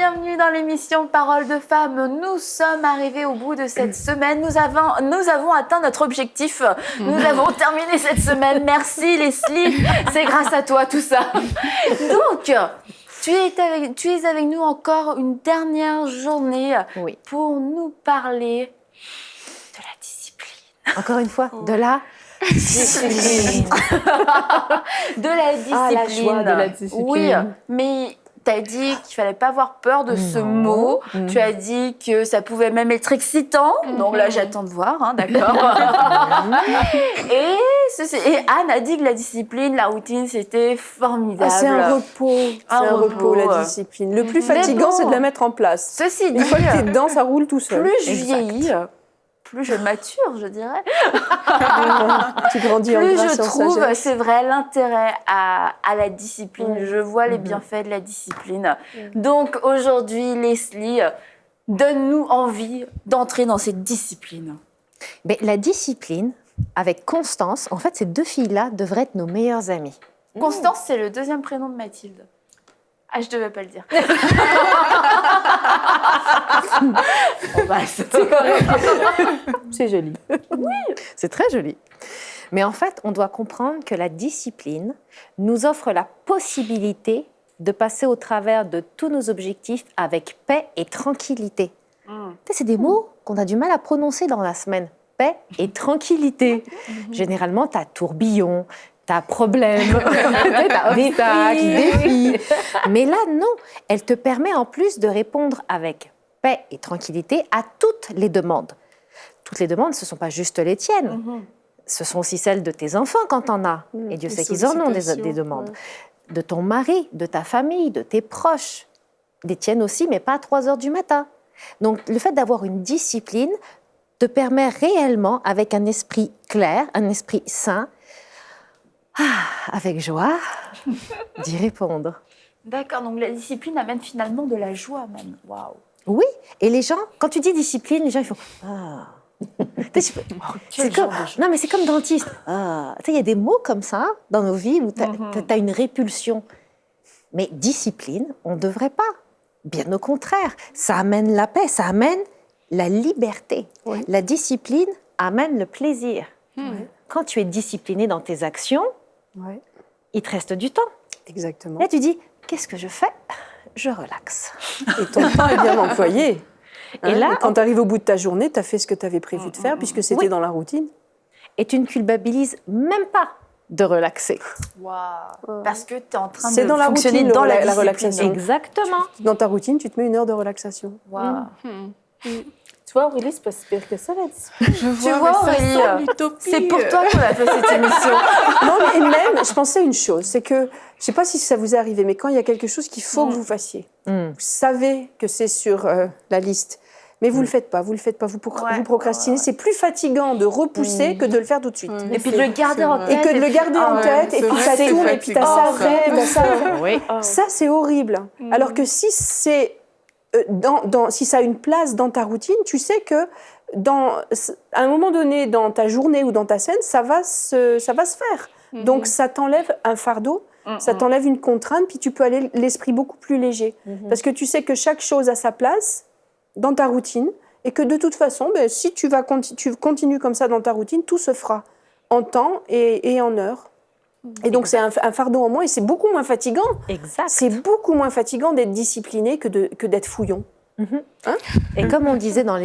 bienvenue dans l'émission Paroles de femmes. Nous sommes arrivés au bout de cette semaine. Nous avons atteint notre objectif. Nous avons terminé cette semaine. Merci Leslie, c'est grâce à toi tout ça. Donc, tu es avec nous encore une dernière journée pour nous parler de la discipline. Encore une fois, de la discipline. De la discipline. Ah, la joie de la discipline. Oui, mais tu as dit qu'il fallait pas avoir peur de ce mot. Tu as dit que ça pouvait même être excitant. Donc là, j'attends de voir, hein, d'accord. Et Anne a dit que la discipline, la routine, c'était formidable. Ah, c'est un repos. C'est un repos, la discipline. Le plus fatigant, c'est de la mettre en place. Ceci dit, une fois que tu es dedans, ça roule tout seul. Plus je vieillis, plus je mature, je dirais. Tu grandis en grâce Plus je trouve, c'est vrai, l'intérêt à la discipline. Je vois les bienfaits de la discipline. Donc aujourd'hui, Leslie, donne-nous envie d'entrer dans cette discipline. Mais la discipline, avec Constance, en fait, ces deux filles-là devraient être nos meilleures amies. Constance, c'est le deuxième prénom de Mathilde. Ah, je devais pas le dire. C'est joli. Oui, c'est très joli. Mais en fait, on doit comprendre que la discipline nous offre la possibilité de passer au travers de tous nos objectifs avec paix et tranquillité. C'est des mots qu'on a du mal à prononcer dans la semaine. Paix et tranquillité. Généralement, tu as tourbillon, tu as problème, tu as obstacle, défi. Mais là, non. Elle te permet en plus de répondre avec paix et tranquillité à toutes les demandes. Toutes les demandes, ce ne sont pas juste les tiennes. Ce sont aussi celles de tes enfants quand tu en as. Et Dieu sait qu'ils en ont des demandes. De ton mari, de ta famille, de tes proches. Des tiennes aussi, mais pas à 3 heures du matin. Donc, le fait d'avoir une discipline te permet réellement, avec un esprit clair, un esprit sain, avec joie, d'y répondre. D'accord, donc la discipline amène finalement de la joie même. Waouh. Oui, et les gens, quand tu dis discipline, les gens ils font « Ah ». C'est comme, non, mais c'est comme dentiste. Ah. Tu sais, il y a des mots comme ça dans nos vies où tu as une répulsion. Mais discipline, on ne devrait pas. Bien au contraire, ça amène la paix, ça amène la liberté. Oui. La discipline amène le plaisir. Quand tu es discipliné dans tes actions, il te reste du temps. Exactement. Là, tu dis, qu'est-ce que je fais ? Je relaxe. Et ton temps est bien employé. Et là, quand tu arrives au bout de ta journée, tu as fait ce que tu avais prévu de faire, puisque c'était dans la routine. Et tu ne culpabilises même pas de relaxer. Waouh. Parce que tu es en train de fonctionner routine, dans la relaxation. Exactement. Dans ta routine, tu te mets 1 heure de relaxation. Waouh. Tu vois, Aurélie, c'est pas si pire que ça, la discipline. Tu vois, Aurélie, c'est pour toi qu'on a fait cette émission. Non, mais même, je pensais une chose, c'est que, je ne sais pas si ça vous est arrivé, mais quand il y a quelque chose qu'il faut que vous fassiez, vous savez que c'est sur la liste, mais vous ne le faites pas, vous procrastinez. C'est plus fatigant de repousser que de le faire tout de suite. Et puis de le garder en tête. Et que de le garder en tête, et puis ça tourne, et puis ça s'arrête. Ça, c'est horrible. Alors que si c'est... si ça a une place dans ta routine, tu sais que à un moment donné dans ta journée ou dans ta scène, ça va se faire. Donc ça t'enlève un fardeau, ça t'enlève une contrainte, puis tu peux aller l'esprit beaucoup plus léger. Parce que tu sais que chaque chose a sa place dans ta routine et que de toute façon, si tu continues comme ça dans ta routine, tout se fera en temps et en heure. Et donc, c'est un fardeau en moins et c'est beaucoup moins fatigant. Exact. C'est beaucoup moins fatigant d'être discipliné que d'être fouillon. Hein? Et comme on disait dans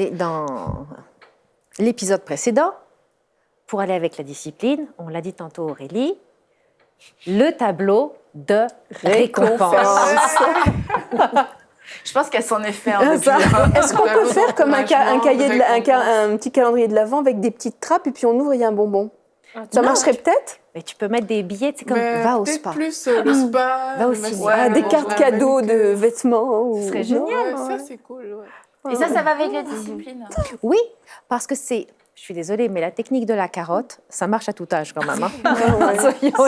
l'épisode précédent, pour aller avec la discipline, on l'a dit tantôt Aurélie, le tableau de récompense. Je pense qu'elle s'en est fait Est-ce qu'on peut faire comme un petit calendrier de l'Avent avec des petites trappes et puis on ouvre et il y a un bonbon? Ça marcherait peut-être? Mais tu peux mettre des billets, c'est comme va au spa. Plus le spa, va aussi. Des cartes cadeaux de vêtements. Ce serait génial. Ça, c'est cool. Et ça va avec la discipline. Oui, parce que c'est... Je suis désolée, mais la technique de la carotte, ça marche à tout âge quand même.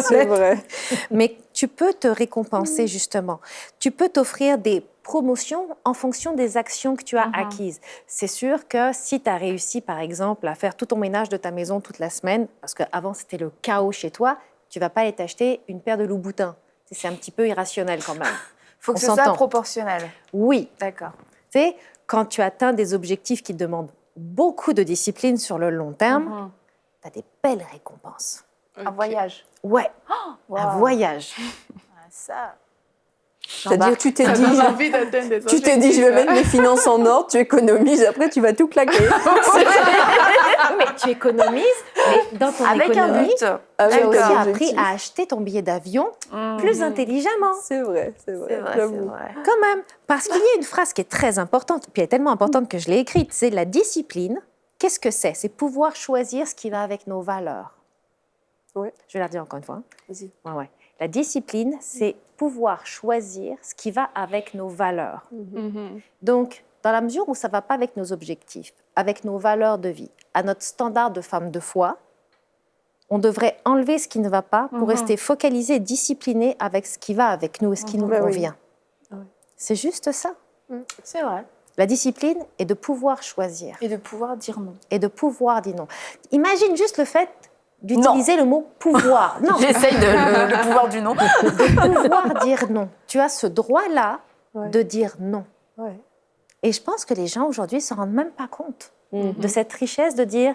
C'est vrai. Mais tu peux te récompenser justement. Tu peux t'offrir des promotions en fonction des actions que tu as acquises. C'est sûr que si tu as réussi, par exemple, à faire tout ton ménage de ta maison toute la semaine, parce qu'avant c'était le chaos chez toi, tu ne vas pas aller t'acheter une paire de Louboutins. C'est un petit peu irrationnel quand même. Faut que On ce soit s'entend. proportionnel. Oui, D'accord. tu sais, quand tu atteins des objectifs qui demandent beaucoup de discipline sur le long terme, tu as des belles récompenses. Un voyage. Ouais, Wow. un voyage. Ah, ça. C'est-à-dire, tu t'es Ça dit, donne envie d'atteindre des tu t'es dit, je vais mettre mes finances en ordre, tu économises, après tu vas tout claquer. Mais tu économises, mais dans ton Avec un économie, but. tu as Avec aussi un appris objectif. à acheter ton billet d'avion Mhm. plus intelligemment. C'est vrai, c'est vrai. C'est vrai, j'avoue. c'est vrai. Quand même, parce qu'il y a une phrase qui est très importante, puis elle est tellement importante que je l'ai écrite, c'est la discipline. Qu'est-ce que c'est? C'est pouvoir choisir ce qui va avec nos valeurs. Ouais. Je vais la redire encore une fois. Vas-y. Ouais. La discipline, c'est pouvoir choisir ce qui va avec nos valeurs. Donc, dans la mesure où ça ne va pas avec nos objectifs, avec nos valeurs de vie, à notre standard de femme de foi, on devrait enlever ce qui ne va pas pour rester focalisé et discipliné avec ce qui va avec nous et ce qui nous Bah oui. convient. Ouais. C'est juste ça. C'est vrai. La discipline est de pouvoir choisir Et de pouvoir dire non. et de pouvoir dire non. Imagine juste le fait d'utiliser le mot pouvoir. Non, J'essaye le pouvoir du non. de pouvoir dire non. Tu as ce droit-là Ouais. de dire non. Ouais. Et je pense que les gens aujourd'hui ne se rendent même pas compte de cette richesse de dire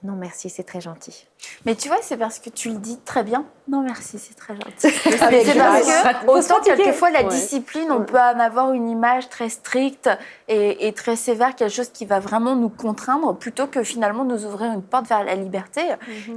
non merci, c'est très gentil. Mais tu vois, c'est parce que tu le dis très bien. Non, merci, c'est très gentil. Avec C'est grâce. parce que, Faut se autant fatiguer. quelquefois, la Ouais. discipline, on peut en avoir une image très stricte et très sévère, quelque chose qui va vraiment nous contraindre, plutôt que finalement nous ouvrir une porte vers la liberté.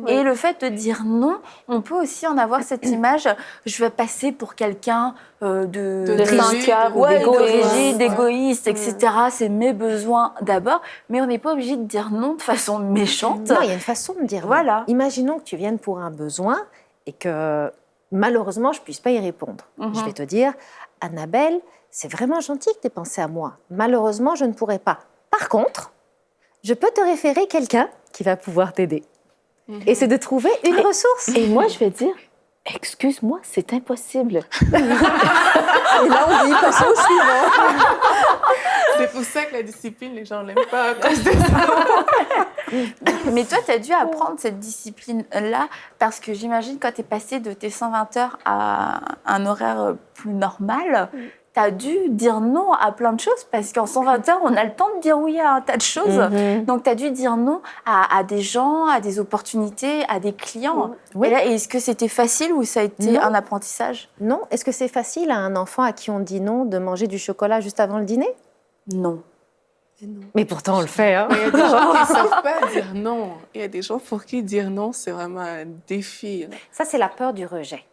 Et le fait de dire non, on peut aussi en avoir cette image, je vais passer pour quelqu'un de rigide, cœur, ou d'égoïste. rigide, Ouais. d'égoïste, etc. C'est mes besoins d'abord, mais on n'est pas obligé de dire non de façon méchante. Non, il y a une façon de dire Voilà. non. Imaginons que tu viennes pour un besoin et que malheureusement je ne puisse pas y répondre. Je vais te dire, Annabelle, c'est vraiment gentil que tu aies pensé à moi. Malheureusement, je ne pourrai pas. Par contre, je peux te référer quelqu'un qui va pouvoir t'aider. Et c'est de trouver une ressource. Et moi, je vais dire, excuse-moi, c'est impossible. Et là, on dit, passez au suivant. C'est pour ça que la discipline, les gens l'aiment pas à cause de ça. Mais toi, tu as dû apprendre cette discipline-là parce que j'imagine quand tu es passé de tes 120 heures à un horaire plus normal, tu as dû dire non à plein de choses parce qu'en 120 heures, on a le temps de dire oui à un tas de choses. Donc, tu as dû dire non à des gens, à des opportunités, à des clients. Oui. Et là, est-ce que c'était facile ou ça a été Non. un apprentissage? Non, est-ce que c'est facile à un enfant à qui on dit non de manger du chocolat juste avant le dîner? Non. Mais pourtant, on le fait. Hein. Mais il y a des gens qui ne savent pas dire non. Il y a des gens pour qui dire non, c'est vraiment un défi. Ça, c'est la peur du rejet.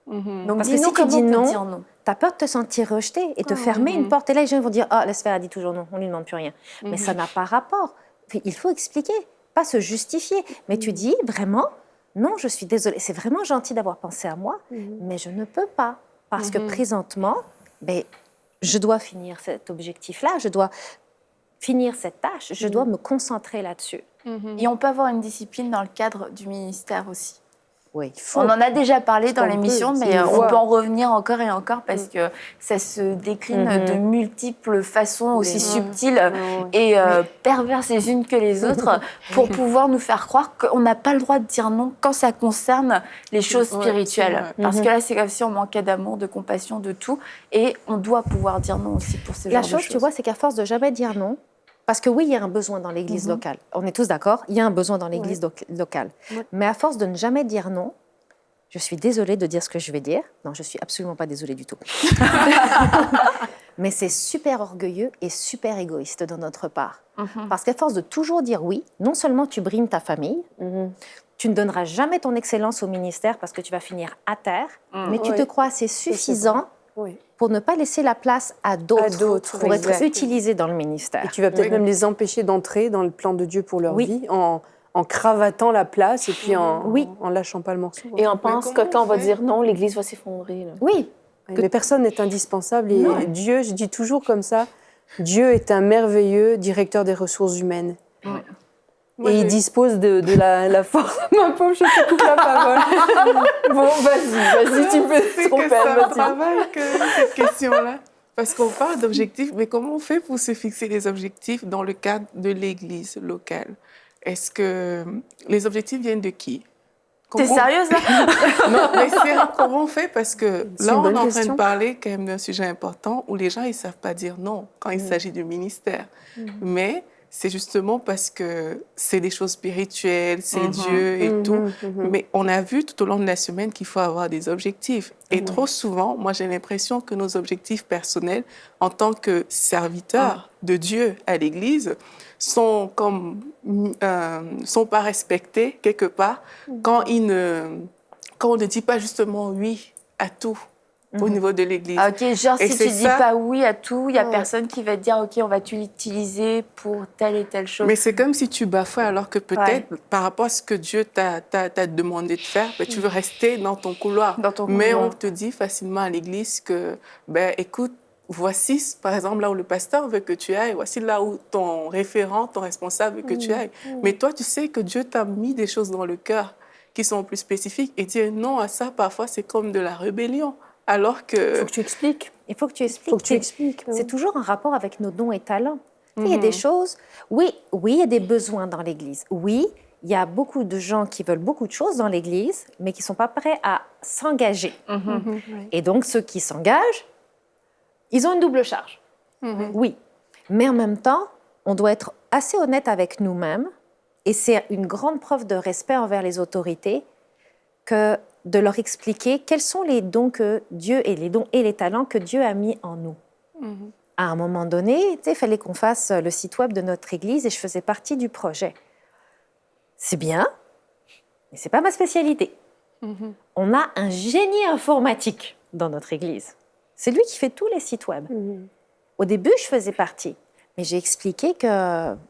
Donc, Parce que dis-nous si tu comment dis on peut non, dire non. tu as peur de te sentir rejeté et te fermer une porte. Et là, les gens vont dire, ah, laisse faire, elle dit toujours non, on ne lui demande plus rien. Mais ça n'a pas rapport. Il faut expliquer, pas se justifier. Mais tu dis vraiment, non, je suis désolée, c'est vraiment gentil d'avoir pensé à moi, mais je ne peux pas. Parce que présentement, ben, je dois finir cet objectif-là, je dois finir cette tâche, je dois me concentrer là-dessus. Et on peut avoir une discipline dans le cadre du ministère aussi. Oui, il faut. On en a déjà parlé dans qu'on l'émission, peut, mais c'est une on voie. peut en revenir encore et encore parce que ça se décline de multiples façons aussi subtiles et perverses les unes que les autres pour pouvoir nous faire croire qu'on n'a pas le droit de dire non quand ça concerne les choses Ouais, spirituelles. c'est vrai. Parce que là, c'est comme si on manquait d'amour, de compassion, de tout. Et on doit pouvoir dire non aussi pour ces La genres de chose, choses. tu vois, c'est qu'à force de jamais dire non, parce que oui, il y a un besoin dans l'église locale. On est tous d'accord, il y a un besoin dans l'église locale. Mais à force de ne jamais dire non, je suis désolée de dire ce que je vais dire. Non, je suis absolument pas désolée du tout. Mais c'est super orgueilleux et super égoïste de notre part. Parce qu'à force de toujours dire oui, non seulement tu brimes ta famille, tu ne donneras jamais ton excellence au ministère parce que tu vas finir à terre, mais tu te crois assez suffisant Oui. pour ne pas laisser la place à d'autres pour être exact. utilisés dans le ministère. Et tu vas peut-être même les empêcher d'entrer dans le plan de Dieu pour leur Oui. vie en cravatant la place et puis en Oui. lâchant pas le morceau. Et on pense que comment quand on va on fait? dire non, l'Église va s'effondrer. là. Oui, Mais personne n'est indispensable. Et Dieu, je dis toujours comme ça, Dieu est un merveilleux directeur des ressources humaines. Moi, Et il j'ai- dispose de la force. Ma pauvre, je te coupe la parole. Bon, vas-y, tu peux C'est te tromper, que ça me vas-y. travaille que cette question-là. Parce qu'on parle d'objectifs, mais comment on fait pour se fixer des objectifs dans le cadre de l'Église locale? Est-ce que les objectifs viennent de qui? T'es sérieuse là? Non, mais c'est comment on fait parce que C'est là, une on bonne est en train question. de parler quand même d'un sujet important où les gens, ils savent pas dire non quand il s'agit du ministère. Mais c'est justement parce que c'est des choses spirituelles, c'est Dieu et tout. Mais on a vu tout au long de la semaine qu'il faut avoir des objectifs. Et trop souvent, moi, j'ai l'impression que nos objectifs personnels, en tant que serviteurs de Dieu à l'Église, sont sont pas respectés quelque part quand on ne dit pas justement oui à tout au niveau de l'Église. Ah, ok, genre Et si c'est tu dis ça- pas oui à tout, il y a personne qui va te dire ok, on va l'utiliser pour telle et telle chose. Mais c'est comme si tu bafoues alors que peut-être, par rapport à ce que Dieu t'a demandé de faire, ben, tu veux rester dans ton couloir. Dans ton Mais couloir. on te dit facilement à l'église que, ben, écoute, voici, par exemple, là où le pasteur veut que tu ailles, voici là où ton référent, ton responsable veut que tu ailles. Mais toi, tu sais que Dieu t'a mis des choses dans le cœur qui sont plus spécifiques. Et dire non à ça, parfois, c'est comme de la rébellion. Alors que... Il faut que tu expliques. Il faut que tu expliques. Faut que tu expliques. C'est toujours un rapport avec nos dons et talents. Tu sais, il y a des choses, oui, il y a des besoins dans l'Église. Oui, il y a beaucoup de gens qui veulent beaucoup de choses dans l'Église, mais qui ne sont pas prêts à s'engager. Et donc, ceux qui s'engagent, ils ont une double charge. Oui, mais en même temps, on doit être assez honnête avec nous-mêmes, et c'est une grande preuve de respect envers les autorités que de leur expliquer quels sont les dons que Dieu et les dons et les talents que Dieu a mis en nous. À un moment donné, il fallait qu'on fasse le site web de notre église et je faisais partie du projet. C'est bien, mais c'est pas ma spécialité. On a un génie informatique dans notre église. C'est lui qui fait tous les sites web. Au début, je faisais partie, mais j'ai expliqué que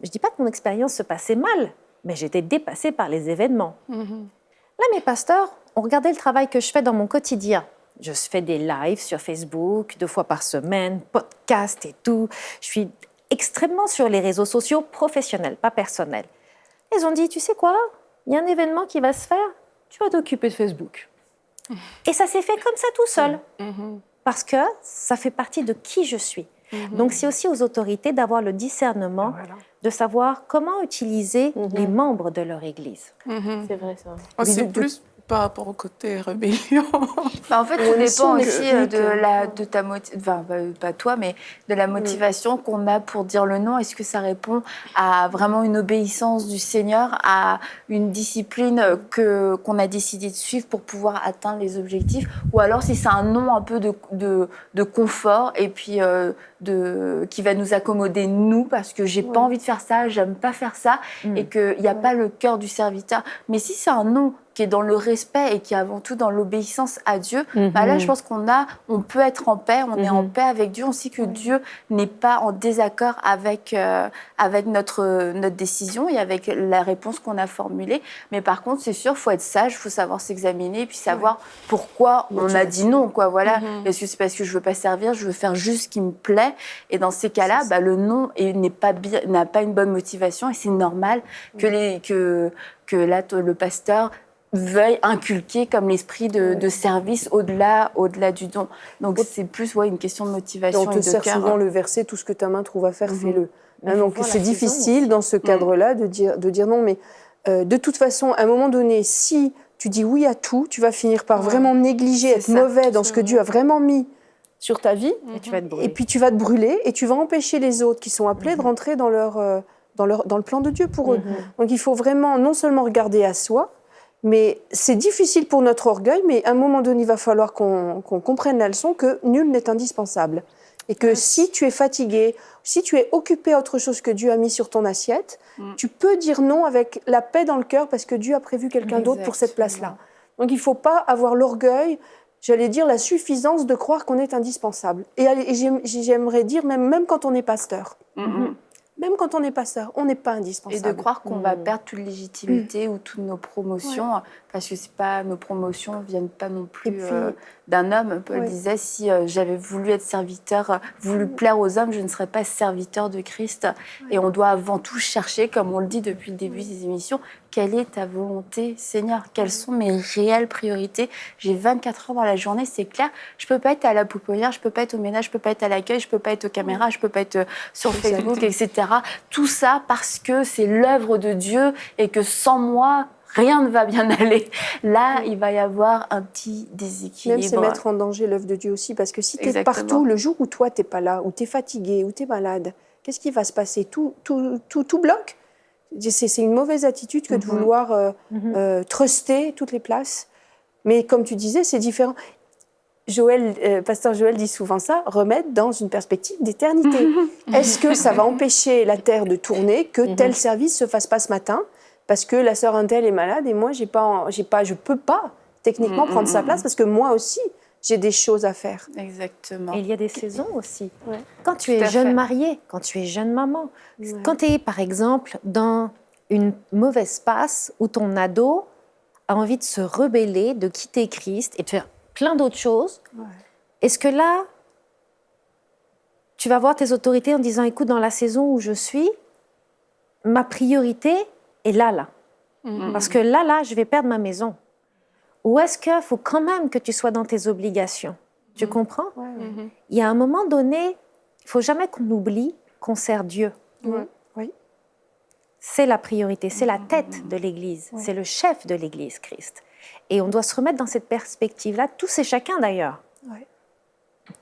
je dis pas que mon expérience se passait mal, mais j'étais dépassée par les événements. Là, mes pasteurs ont regardé le travail que je fais dans mon quotidien. Je fais des lives sur Facebook 2 fois par semaine, podcasts et tout. Je suis extrêmement sur les réseaux sociaux professionnels, pas personnels. Ils ont dit, tu sais quoi, il y a un événement qui va se faire, tu vas t'occuper de Facebook. Et ça s'est fait comme ça tout seul. Parce que ça fait partie de qui je suis. Donc, c'est aussi aux autorités d'avoir le discernement, de savoir comment utiliser les membres de leur église. C'est vrai, ça. Oh, c'est plus par rapport au côté rébellion. Bah, en fait, tout aussi, dépend on aussi explique. de ta motivation, enfin, pas toi, mais de la motivation qu'on a pour dire le non. Est-ce que ça répond à vraiment une obéissance du Seigneur, à une discipline qu'on a décidé de suivre pour pouvoir atteindre les objectifs, ou alors si c'est un non un peu de confort et puis qui va nous accommoder nous parce que j'ai pas envie de faire ça, j'aime pas faire ça, et qu'il n'y a pas le cœur du serviteur. Mais si c'est un non qui est dans le respect et qui est avant tout dans l'obéissance à Dieu, bah là, je pense on peut être en paix, on est en paix avec Dieu, on sait que Dieu n'est pas en désaccord avec notre décision et avec la réponse qu'on a formulée. Mais par contre, c'est sûr, il faut être sage, il faut savoir s'examiner et puis savoir pourquoi on a dit non, quoi, voilà. Est-ce que c'est parce que je veux pas servir, je veux faire juste ce qui me plaît? Et dans ces cas-là, bah, le non n'a pas une bonne motivation et c'est normal que là, le pasteur veuille inculquer comme l'esprit de service au-delà du don. Donc c'est plus une question de motivation On te et de sert cœur. souvent le verset, tout ce que ta main trouve à faire, fais-le. Mais faut Donc voir c'est la saison difficile aussi. dans ce cadre-là de dire non, mais de toute façon, à un moment donné, si tu dis oui à tout, tu vas finir par vraiment négliger, être ça, mauvais dans ce que Dieu a vraiment mis sur ta vie, Et tu vas te brûler. et puis tu vas te brûler et tu vas empêcher les autres qui sont appelés de rentrer dans le plan de Dieu pour eux. Donc il faut vraiment non seulement regarder à soi, mais c'est difficile pour notre orgueil, mais à un moment donné, il va falloir qu'on comprenne la leçon que nul n'est indispensable. Et que si tu es fatigué, si tu es occupé à autre chose que Dieu a mis sur ton assiette, tu peux dire non avec la paix dans le cœur parce que Dieu a prévu quelqu'un d'autre pour cette place-là. Donc il ne faut pas avoir l'orgueil, j'allais dire la suffisance de croire qu'on est indispensable. Et j'aimerais dire même quand on est pasteur. Même quand on est pasteur, on n'est pas Et indispensable. de croire qu'on va perdre toute légitimité ou toutes nos promotions, parce que nos promotions ne viennent pas non plus Et puis, d'un homme. Paul disait, si j'avais voulu être serviteur, voulu plaire aux hommes, je ne serais pas serviteur de Christ. Et on doit avant tout chercher, comme on le dit depuis le début des émissions, quelle est ta volonté, Seigneur? Quelles sont mes réelles priorités? J'ai 24 heures dans la journée, c'est clair. Je ne peux pas être à la pouponnière, je ne peux pas être au ménage, je ne peux pas être à l'accueil, je ne peux pas être aux caméras, je ne peux pas être sur Facebook, etc. Tout ça parce que c'est l'œuvre de Dieu et que sans moi, rien ne va bien aller. Là, il va y avoir un petit déséquilibre. Même c'est mettre en danger l'œuvre de Dieu aussi, parce que si tu es Exactement. partout, le jour où toi, tu n'es pas là, où tu es fatigué, où tu es malade, qu'est-ce qui va se passer? Tout bloque. C'est une mauvaise attitude que de vouloir truster toutes les places. Mais comme tu disais, c'est différent. Pasteur Joël dit souvent ça, remettre dans une perspective d'éternité. Est-ce que ça va empêcher la terre de tourner, que tel service se fasse pas ce matin, parce que la sœur Intel est malade et moi, je peux pas techniquement prendre sa place, parce que moi aussi, j'ai des choses à faire. Exactement. Et il y a des saisons aussi. Ouais. Quand tu Tout es à jeune fait. mariée, quand tu es jeune maman, Ouais. quand tu es par exemple dans une mauvaise passe où ton ado a envie de se rebeller, de quitter Christ et de faire plein d'autres choses, est-ce que là, tu vas voir tes autorités en disant, écoute, dans la saison où je suis, ma priorité est là. Parce que là, je vais perdre ma maison. Ou est-ce qu'il faut quand même que tu sois dans tes obligations? Tu comprends? Il y a un moment donné, il ne faut jamais qu'on oublie qu'on sert Dieu. Ouais. Oui. C'est la priorité, c'est la tête de l'Église, c'est le chef de l'Église, Christ. Et on doit se remettre dans cette perspective-là, tous et chacun d'ailleurs. Ouais.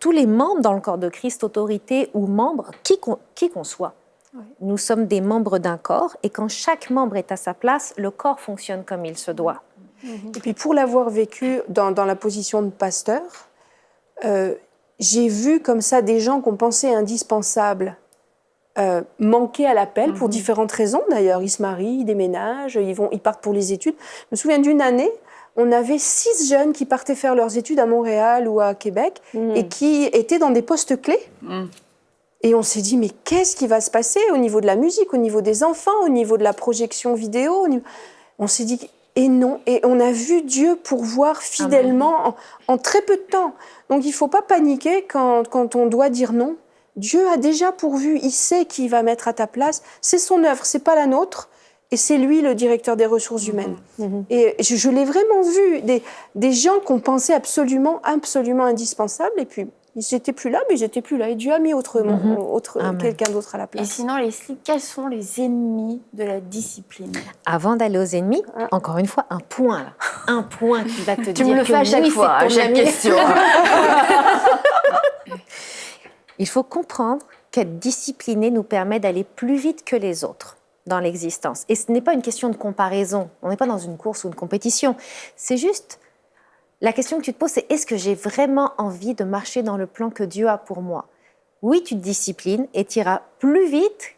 Tous les membres dans le corps de Christ, autorité ou membres, qui qu'on soit. Ouais. Nous sommes des membres d'un corps et quand chaque membre est à sa place, le corps fonctionne comme il se doit. Et puis pour l'avoir vécu dans la position de pasteur, j'ai vu comme ça des gens qu'on pensait indispensables manquer à l'appel pour différentes raisons d'ailleurs. Ils se marient, ils déménagent, ils partent pour les études. Je me souviens d'une année, on avait 6 jeunes qui partaient faire leurs études à Montréal ou à Québec et qui étaient dans des postes clés. Et on s'est dit, mais qu'est-ce qui va se passer au niveau de la musique, au niveau des enfants, au niveau de la projection vidéo? On s'est dit, et non. Et on a vu Dieu pourvoir fidèlement en très peu de temps. Donc il ne faut pas paniquer quand on doit dire non. Dieu a déjà pourvu, il sait qui va mettre à ta place. C'est son œuvre, ce n'est pas la nôtre. Et c'est lui le directeur des ressources humaines. Et je l'ai vraiment vu, des gens qu'on pensait absolument indispensables. Et puis, ils n'étaient plus là, mais ils n'étaient plus là. Et Dieu a mis quelqu'un d'autre à la Et place. sinon, Leslie, quels sont les ennemis de la discipline? Avant d'aller aux ennemis, encore une fois, un point là. Un point qui va te Tu dire me le que fais à chaque oui, fois, c'est à ton chaque ami. question. Il faut comprendre qu'être discipliné nous permet d'aller plus vite que les autres dans l'existence. Et ce n'est pas une question de comparaison. On n'est pas dans une course ou une compétition. C'est juste, la question que tu te poses, c'est est-ce que j'ai vraiment envie de marcher dans le plan que Dieu a pour moi? Oui, tu te disciplines et tu iras plus vite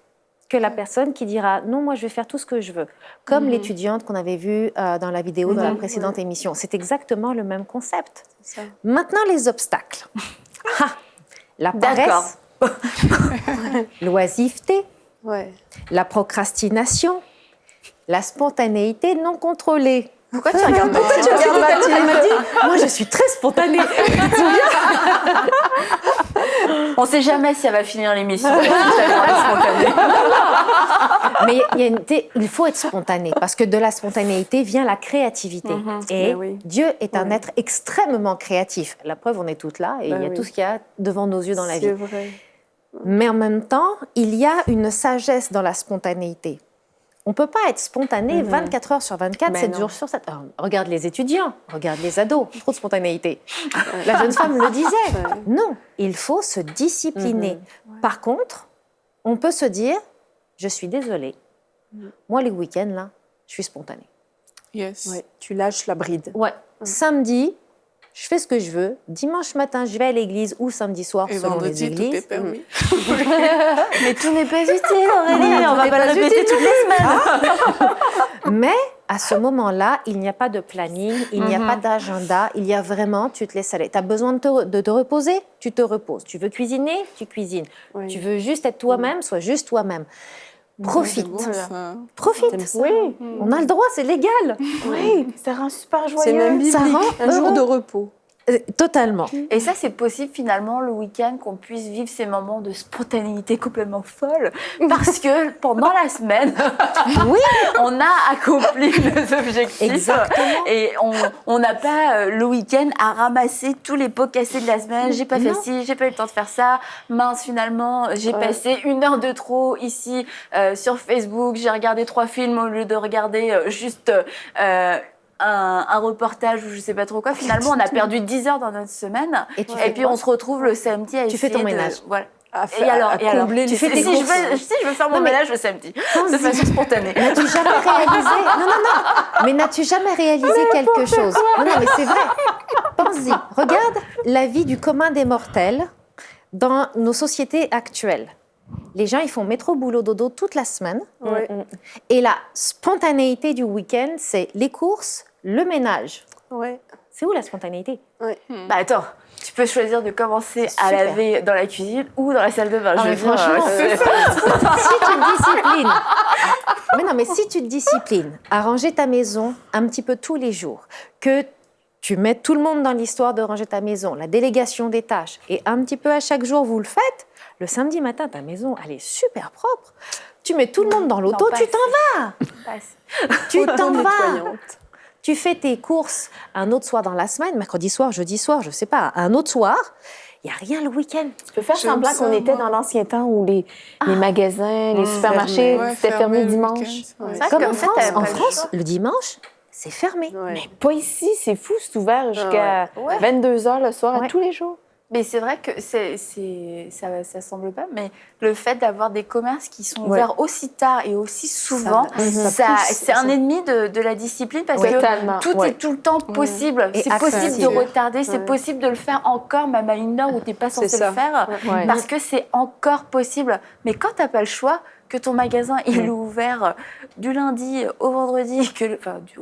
que la personne qui dira non, moi je vais faire tout ce que je veux. Comme l'étudiante qu'on avait vue dans la vidéo de la précédente émission. C'est exactement le même concept. C'est ça. Maintenant, les obstacles. La D'accord. paresse, l'oisiveté, Ouais. la procrastination, la spontanéité non contrôlée. Pourquoi tu regardes Pourquoi tu regardes Mathilde? Elle m'a dit, moi je suis très spontanée. On ne sait jamais si elle va finir l'émission. Si elle va être spontanée. Mais il faut être spontané, parce que de la spontanéité vient la créativité. Et Ben oui. Dieu est un être extrêmement créatif. La preuve, on est toutes là, et il y a oui. tout ce qu'il y a devant nos yeux dans la vie. C'est vrai. Mais en même temps, il y a une sagesse dans la spontanéité. On ne peut pas être spontané 24 heures sur 24, 7 jours sur 7. Alors, regarde les étudiants, regarde les ados, trop de spontanéité. La jeune femme le disait. Non, il faut se discipliner. Par contre, on peut se dire, je suis désolée, moi les week-ends, là, je suis spontanée. Yes. Ouais. Tu lâches la bride. Ouais. Samedi, je fais ce que je veux. Dimanche matin, je vais à l'église ou samedi soir, Et selon les vendredi, tout est églises. permis. Mais tout n'est pas utile, Aurélie. On va pas le répéter toutes les semaines. Mais à ce moment-là, il n'y a pas de planning, il n'y a pas d'agenda, il y a vraiment, tu te laisses aller. Tu as besoin de te reposer, tu te reposes. Tu veux cuisiner, tu cuisines. Oui. Tu veux juste être toi-même, sois juste toi-même. Profite. C'est bon, ça. Profite. ça. Oui. On a le droit, c'est légal. Oui, ça rend super joyeux. C'est même biblique. Ça rend un jour heureux. de repos. Totalement. Et ça, c'est possible finalement le week-end qu'on puisse vivre ces moments de spontanéité complètement folle parce que pendant la semaine, on a accompli nos objectifs. Exactement. Et on n'a pas le week-end à ramasser tous les pots cassés de la semaine. J'ai pas fait ci, j'ai pas eu le temps de faire ça. Mince, finalement, j'ai passé 1 heure de trop ici sur Facebook. J'ai regardé 3 films au lieu de regarder juste un reportage ou je sais pas trop quoi. Finalement, on a perdu 10 heures dans notre semaine. Et puis, on se retrouve le samedi à essayer fais ton ménage. Voilà. Et alors, tu fais si je veux faire mon ménage le samedi, de façon spontanée. N'as-tu jamais réalisé mais n'as-tu jamais réalisé quelque chose? Non, mais c'est vrai. Pense-y. Regarde la vie du commun des mortels dans nos sociétés actuelles. Les gens, ils font métro, boulot, dodo toute la semaine. Ouais. Et la spontanéité du week-end, c'est les courses, le ménage. Ouais. C'est où la spontanéité? Bah attends, tu peux choisir de commencer à laver dans la cuisine ou dans la salle de bain. Ah, mais franchement, si tu te disciplines, si tu te disciplines à ranger ta maison un petit peu tous les jours, que tu mets tout le monde dans l'histoire de ranger ta maison, la délégation des tâches, et un petit peu à chaque jour vous le faites, le samedi matin, ta maison, elle est super propre. Tu mets tout le monde dans l'auto, tu t'en vas. Tu t'en vas. Tu fais tes courses un autre soir dans la semaine, mercredi soir, jeudi soir, je sais pas, un autre soir. Il n'y a rien le week-end. Tu peux faire semblant qu'on était dans l'ancien temps où les magasins, les supermarchés, c'était fermé dimanche. Comme en France. En France, le dimanche, c'est fermé. Mais pas ici, c'est fou, c'est ouvert jusqu'à 22h le soir, tous les jours. Mais c'est vrai que ça semble pas, mais le fait d'avoir des commerces qui sont ouverts aussi tard et aussi souvent, c'est un ennemi de la discipline parce que tout est tout le temps possible. C'est possible de retarder, c'est possible de le faire encore, même à 1 heure où tu n'es pas censé le faire, parce que c'est encore possible. Mais quand tu n'as pas le choix, que ton magasin il est ouvert du lundi au vendredi,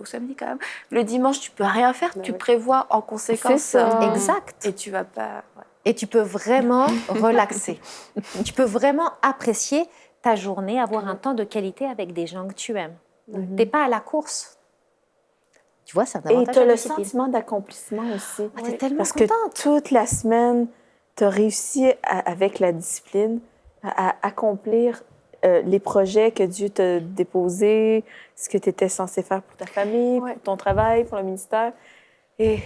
au samedi quand même, le dimanche tu peux rien faire, tu prévois en conséquence. Exact. Et tu vas pas. Et tu peux vraiment relaxer. Tu peux vraiment apprécier ta journée, avoir un temps de qualité avec des gens que tu aimes. Tu n'es pas à la course. Tu vois, c'est un avantage. Et tu as le sentiment d'accomplissement aussi. Tu es tellement Parce contente. que toute la semaine, tu as réussi avec la discipline à accomplir les projets que Dieu t'a déposés, ce que tu étais censé faire pour ta famille, pour ton travail, pour le ministère. Et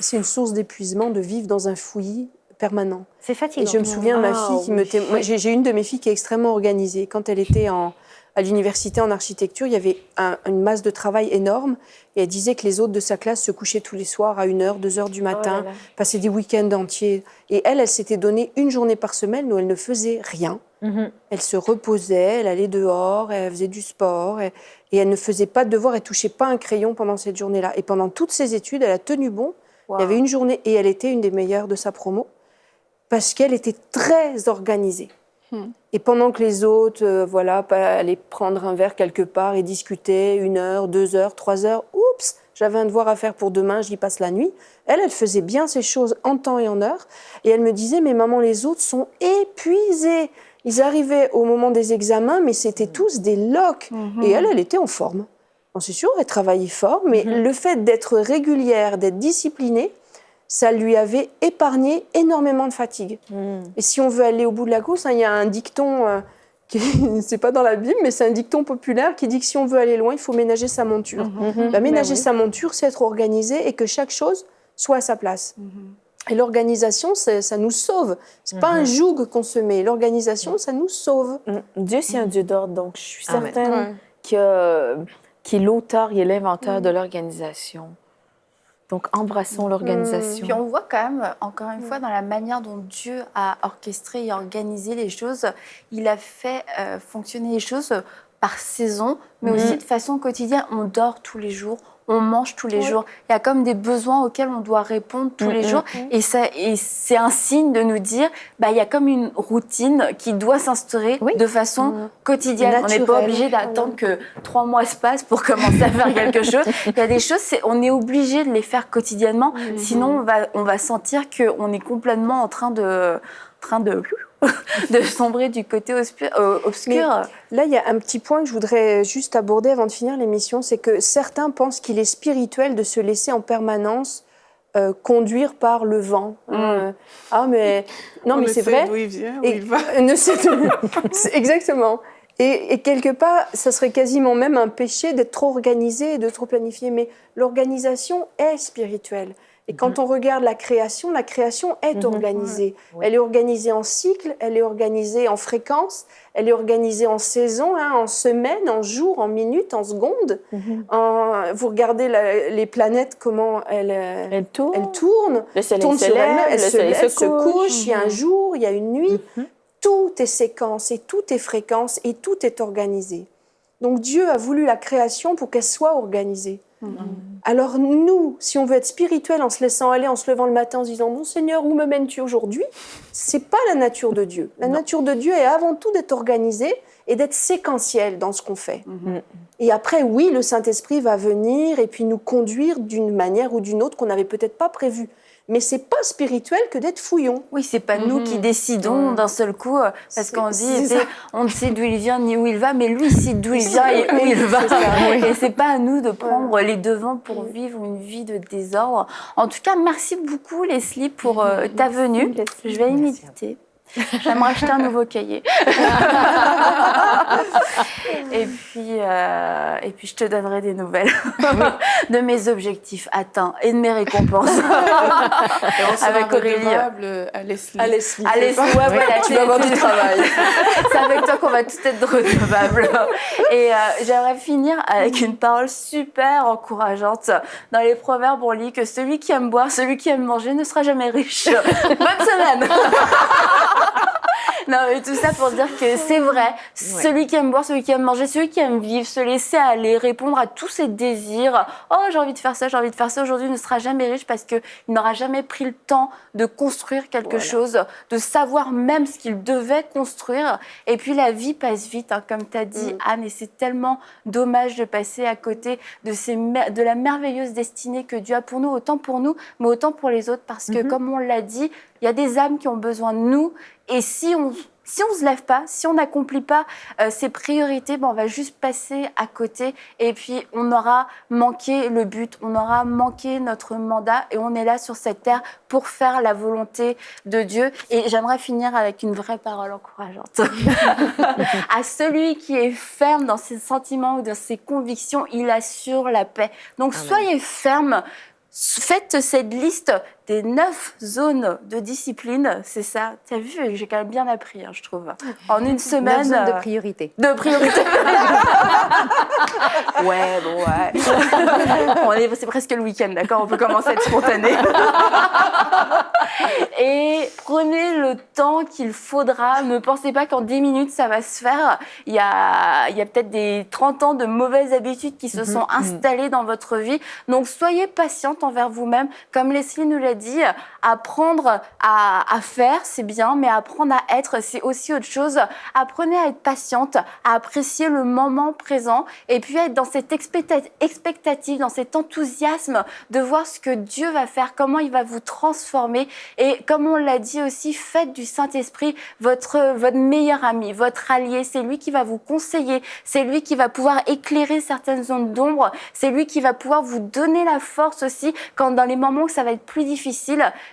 c'est une source d'épuisement de vivre dans un fouillis permanent. C'est fatigant. Et je me souviens de ma fille qui me témoigne. J'ai une de mes filles qui est extrêmement organisée. Quand elle était à l'université en architecture, il y avait une masse de travail énorme. Et elle disait que les autres de sa classe se couchaient tous les soirs à 1h, 2h du matin, passaient des week-ends entiers. Et elle s'était donné 1 journée par semaine où elle ne faisait rien. Elle se reposait, elle allait dehors, elle faisait du sport. Et elle ne faisait pas de devoirs, elle ne touchait pas un crayon pendant cette journée-là. Et pendant toutes ses études, elle a tenu bon. Il y avait 1 journée et elle était une des meilleures de sa promo parce qu'elle était très organisée. Et pendant que les autres allaient prendre un verre quelque part et discutaient 1 heure, 2 heures, 3 heures, oups, j'avais un devoir à faire pour demain, j'y passe la nuit. Elle faisait bien ces choses en temps et en heure. Et elle me disait, mais maman, les autres sont épuisés. Ils arrivaient au moment des examens, mais c'était tous des loques. Et elle était en forme. Bon, c'est sûr, elle travaillait fort, mais le fait d'être régulière, d'être disciplinée, ça lui avait épargné énormément de fatigue. Et si on veut aller au bout de la course, il y a un dicton, c'est pas dans la Bible, mais c'est un dicton populaire qui dit que si on veut aller loin, il faut ménager sa monture. Ménager sa monture, c'est être organisé et que chaque chose soit à sa place. Et l'organisation, ça nous sauve. C'est pas un joug qu'on se met. L'organisation, ça nous sauve. Dieu, c'est un Dieu d'ordre, donc je suis certaine qu'il est l'auteur, il est l'inventeur de l'organisation. Donc, embrassons l'organisation. Puis on voit quand même, encore une fois, dans la manière dont Dieu a orchestré et organisé les choses, il a fait fonctionner les choses par saison, mais aussi de façon quotidienne. On dort tous les jours, on mange tous les jours. Il y a comme des besoins auxquels on doit répondre tous les jours. Et c'est un signe de nous dire, il y a comme une routine qui doit s'instaurer de façon quotidienne. Naturelle. On n'est pas obligé d'attendre que 3 mois se passent pour commencer à faire quelque chose. Il y a des choses, on est obligé de les faire quotidiennement. Sinon, on va sentir qu'on est complètement en train de sombrer du côté obscur. Mais là, il y a un petit point que je voudrais juste aborder avant de finir l'émission, c'est que certains pensent qu'il est spirituel de se laisser en permanence conduire par le vent. Ah, mais non, mais c'est vrai. D'où il vient, où Et il va. Exactement. Et quelque part, ça serait quasiment même un péché d'être trop organisé et de trop planifié. Mais l'organisation est spirituelle. Et quand on regarde la création est organisée. Oui. Elle est organisée en cycle, elle est organisée en fréquence, elle est organisée en saison, en semaines, en jours, en minutes, en secondes. Vous regardez les planètes, comment elles tournent. Le soleil tournent se sur lève, elles-mêmes, le soleil se couche, il y a un jour, il y a une nuit. Tout est séquence et tout est fréquence et tout est organisé. Donc Dieu a voulu la création pour qu'elle soit organisée. Alors nous, si on veut être spirituel en se laissant aller, en se levant le matin en se disant « Mon Seigneur, où me mènes-tu aujourd'hui ?» C'est pas la nature de Dieu. La nature de Dieu est avant tout d'être organisée et d'être séquentielle dans ce qu'on fait. Et après, oui, le Saint-Esprit va venir et puis nous conduire d'une manière ou d'une autre qu'on n'avait peut-être pas prévue. Mais c'est pas spirituel que d'être fouillon. Oui, c'est pas nous qui décidons d'un seul coup, parce qu'on dit, on ne sait d'où il vient ni où il va, mais lui, il sait d'où il vient et où il va. Et c'est pas à nous de prendre les devants pour vivre une vie de désordre. En tout cas, merci beaucoup, Leslie, pour ta venue. Je vais y méditer. J'aimerais acheter un nouveau cahier. Et puis, je te donnerai des nouvelles de mes objectifs atteints et de mes récompenses. Et on sera Avec Aurélie. redevable à Leslie. À Leslie. Allez, ouais, voilà, Tu vas avoir du travail. C'est avec toi qu'on va tous être redevables. Et j'aimerais finir avec une parole super encourageante. Dans les Proverbes, on lit que celui qui aime boire, celui qui aime manger ne sera jamais riche. Bonne semaine. Non, mais tout ça pour dire que c'est vrai. Celui qui aime boire, celui qui aime manger, celui qui aime vivre, se laisser aller, répondre à tous ses désirs. Oh, j'ai envie de faire ça, j'ai envie de faire ça. Aujourd'hui, ne sera jamais riche parce qu'il n'aura jamais pris le temps de construire quelque chose, de savoir même ce qu'il devait construire. Et puis, la vie passe vite, hein, comme tu as dit, Anne. Et c'est tellement dommage de passer à côté de la merveilleuse destinée que Dieu a pour nous, autant pour nous, mais autant pour les autres. Parce que, comme on l'a dit, il y a des âmes qui ont besoin de nous. Et si on se lève pas, si on n'accomplit pas ces priorités, on va juste passer à côté. Et puis, on aura manqué le but, on aura manqué notre mandat. Et on est là sur cette terre pour faire la volonté de Dieu. Et j'aimerais finir avec une vraie parole encourageante. À celui qui est ferme dans ses sentiments ou dans ses convictions, il assure la paix. Donc, soyez fermes. Faites cette liste des 9 zones de discipline, c'est ça. Tu as vu, j'ai quand même bien appris, je trouve. En une semaine. 9 zones de priorité. De priorité. C'est presque le week-end, d'accord? On peut commencer à être spontané. Et prenez le temps qu'il faudra. Ne pensez pas qu'en 10 minutes, ça va se faire. Il y a peut-être des 30 ans de mauvaises habitudes qui se sont installées dans votre vie. Donc, soyez patiente envers vous-même. Comme Leslie nous l'a dit, apprendre à faire, c'est bien, mais apprendre à être, c'est aussi autre chose. Apprenez à être patiente, à apprécier le moment présent et puis être dans cette expectative, dans cet enthousiasme de voir ce que Dieu va faire, comment il va vous transformer. Et comme on l'a dit aussi, faites du Saint-Esprit votre meilleur ami, votre allié. C'est lui qui va vous conseiller, c'est lui qui va pouvoir éclairer certaines zones d'ombre, c'est lui qui va pouvoir vous donner la force aussi dans les moments où ça va être plus difficile.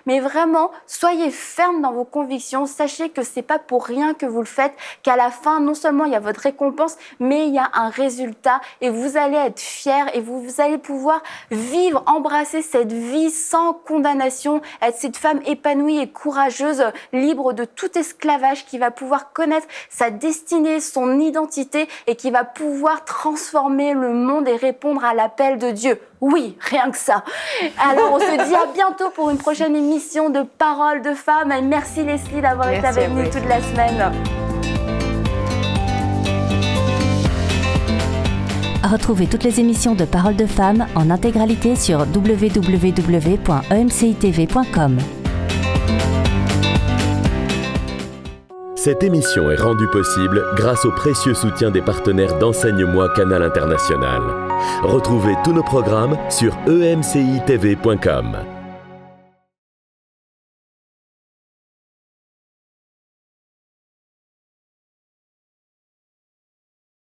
Mais vraiment, soyez ferme dans vos convictions. Sachez que c'est pas pour rien que vous le faites, qu'à la fin, non seulement il y a votre récompense, mais il y a un résultat et vous allez être fiers et vous allez pouvoir vivre, embrasser cette vie sans condamnation, être cette femme épanouie et courageuse, libre de tout esclavage, qui va pouvoir connaître sa destinée, son identité et qui va pouvoir transformer le monde et répondre à l'appel de Dieu. Oui, rien que ça. Alors, on se dit à bientôt pour une prochaine émission de Paroles de Femmes. Et merci Leslie d'avoir été avec nous toute la semaine. Retrouvez toutes les émissions de Paroles de Femmes en intégralité sur www.emcitv.com. Cette émission est rendue possible grâce au précieux soutien des partenaires d'Enseigne-moi Canal International. Retrouvez tous nos programmes sur emcitv.com.